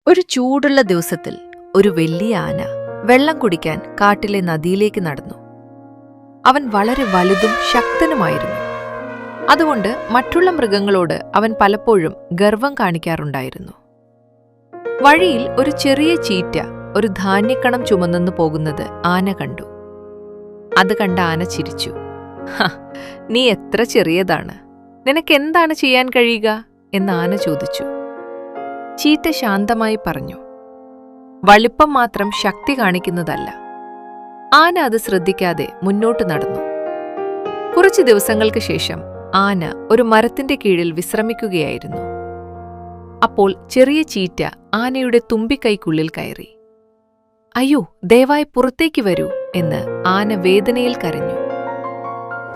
ഒരു ചൂടുള്ള ദിവസത്തിൽ ഒരു വലിയ ആന വെള്ളം കുടിക്കാൻ കാട്ടിലെ നദിയിലേക്ക് നടന്നു. അവൻ വളരെ വലുതും ശക്തനുമായിരുന്നു. അതുകൊണ്ട് മറ്റുള്ള മൃഗങ്ങളോട് അവൻ പലപ്പോഴും ഗർവം കാണിക്കാറുണ്ടായിരുന്നു. വഴിയിൽ ഒരു ചെറിയ ചീറ്റ ഒരു ധാന്യക്കണം ചുമന്നു പോകുന്നത് ആന കണ്ടു. അത് കണ്ട ആന ചിരിച്ചു. നീ എത്ര ചെറിയതാണ്, നിനക്കെന്താണ് ചെയ്യാൻ കഴിയുക എന്ന് ആന ചോദിച്ചു. ചീറ്റ ശാന്തമായി പറഞ്ഞു, വലിപ്പം മാത്രം ശക്തി കാണിക്കുന്നതല്ല. ആന അത് ശ്രദ്ധിക്കാതെ മുന്നോട്ട് നടന്നു. കുറച്ചു ദിവസങ്ങൾക്ക് ശേഷം ആന ഒരു മരത്തിന്റെ കീഴിൽ വിശ്രമിക്കുകയായിരുന്നു. അപ്പോൾ ചെറിയ ചീറ്റ ആനയുടെ തുമ്പിക്കൈക്കുള്ളിൽ കയറി. അയ്യോ, ദയവായി പുറത്തേക്ക് വരൂ എന്ന് ആന വേദനയിൽ കരഞ്ഞു.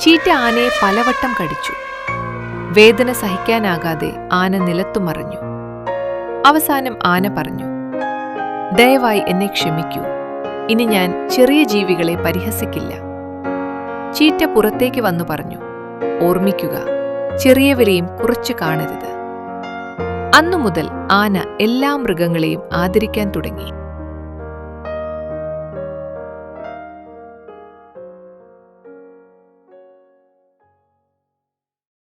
ചീറ്റ ആനയെ പലവട്ടം കടിച്ചു. വേദന സഹിക്കാനാകാതെ ആന നിലത്തു മറഞ്ഞു. അവസാനം ആന പറഞ്ഞു, ദയവായി എന്നെ ക്ഷമിക്കൂ, ഇനി ഞാൻ ചെറിയ ജീവികളെ പരിഹസിക്കില്ല. ചീറ്റ പുറത്തേക്ക് വന്നു പറഞ്ഞു, ഓർമ്മിക്കുക, ചെറിയവരെയും കുറച്ചു കാണരുത്. അന്നു മുതൽ ആന എല്ലാ മൃഗങ്ങളെയും ആദരിക്കാൻ തുടങ്ങി.